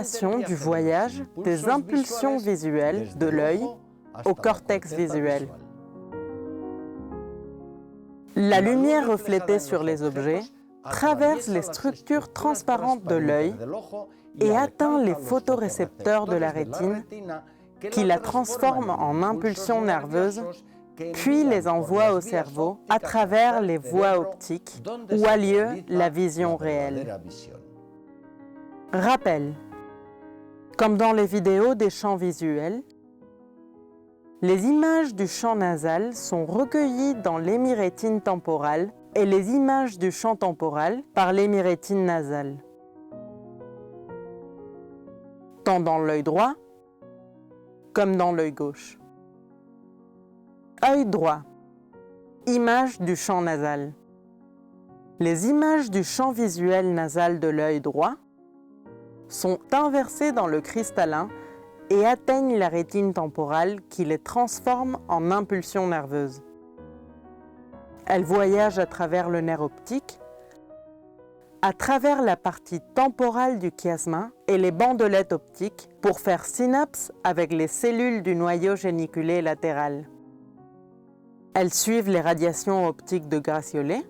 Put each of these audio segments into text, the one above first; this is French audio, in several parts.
simulation du voyage des impulsions visuelles de l'œil au cortex visuel. La lumière reflétée sur les objets traverse les structures transparentes de l'œil et atteint les photorécepteurs de la rétine qui la transforment en impulsions nerveuses puis les envoie au cerveau à travers les voies optiques où a lieu la vision réelle. Rappel. Comme dans les vidéos des champs visuels, les images du champ nasal sont recueillies dans l'hémirétine temporale et les images du champ temporal par l'hémirétine nasale. Tant dans l'œil droit comme dans l'œil gauche. Œil droit. Image du champ nasal. Les images du champ visuel nasal de l'œil droit sont inversées dans le cristallin et atteignent la rétine temporale qui les transforme en impulsions nerveuses. Elles voyagent à travers le nerf optique, à travers la partie temporale du chiasma et les bandelettes optiques pour faire synapse avec les cellules du noyau géniculé latéral. Elles suivent les radiations optiques de Gratiolet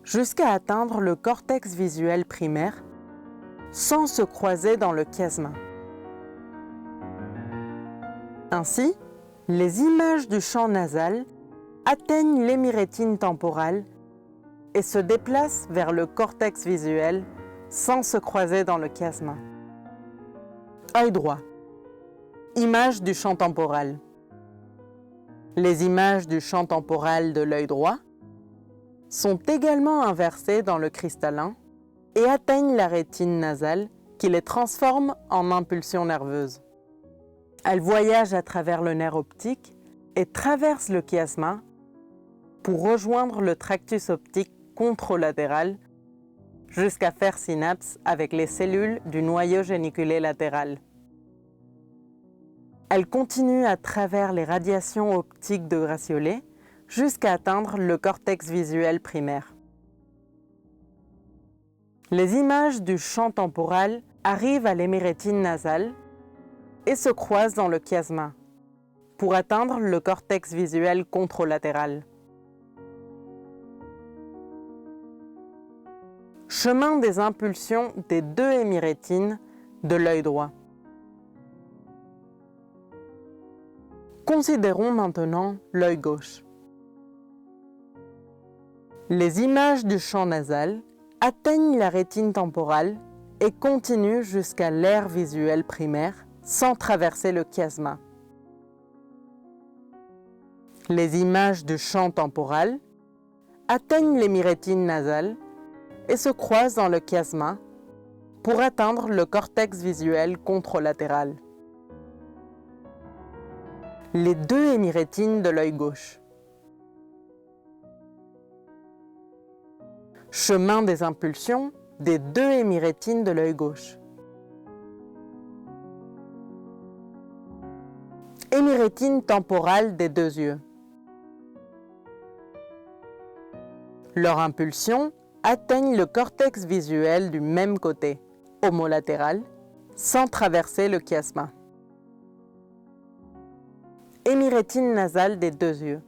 jusqu'à atteindre le cortex visuel primaire sans se croiser dans le chiasma. Ainsi, les images du champ nasal atteignent l'hémirétine temporale et se déplacent vers le cortex visuel sans se croiser dans le chiasma. Œil droit. Image du champ temporal. Les images du champ temporal de l'œil droit sont également inversées dans le cristallin et atteignent la rétine nasale qui les transforme en impulsions nerveuses. Elles voyagent à travers le nerf optique et traversent le chiasma pour rejoindre le tractus optique contralatéral jusqu'à faire synapse avec les cellules du noyau géniculé latéral. Elle continue à travers les radiations optiques de Gratiolet jusqu'à atteindre le cortex visuel primaire. Les images du champ temporal arrivent à l'hémirétine nasale et se croisent dans le chiasma pour atteindre le cortex visuel contralatéral. Chemin des impulsions des deux hémirétines de l'œil droit. Considérons maintenant l'œil gauche. Les images du champ nasal atteignent la rétine temporale et continuent jusqu'à l'aire visuelle primaire sans traverser le chiasma. Les images du champ temporal atteignent l'hémirétine nasale et se croisent dans le chiasma pour atteindre le cortex visuel contralatéral. Les deux hémirétines de l'œil gauche. Chemin des impulsions des deux hémirétines de l'œil gauche. Hémirétine temporale des deux yeux. Leurs impulsions atteignent le cortex visuel du même côté, homolatéral, sans traverser le chiasma. Hémirétine nasale des deux yeux.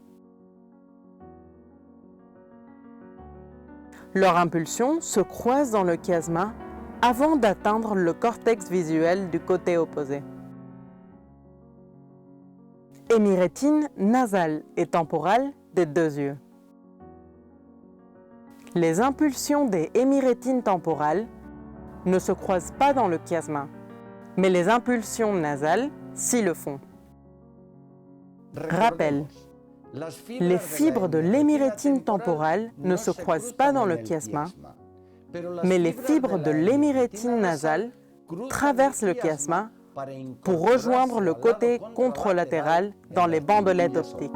Leurs impulsions se croisent dans le chiasma avant d'atteindre le cortex visuel du côté opposé. Hémirétine nasale et temporale des deux yeux. Les impulsions des hémirétines temporales ne se croisent pas dans le chiasma, mais les impulsions nasales s'y le font. Rappel. Les fibres de l'hémirétine temporale ne se croisent pas dans le chiasma, mais les fibres de l'hémirétine nasale traversent le chiasma pour rejoindre le côté contralatéral dans les bandelettes optiques.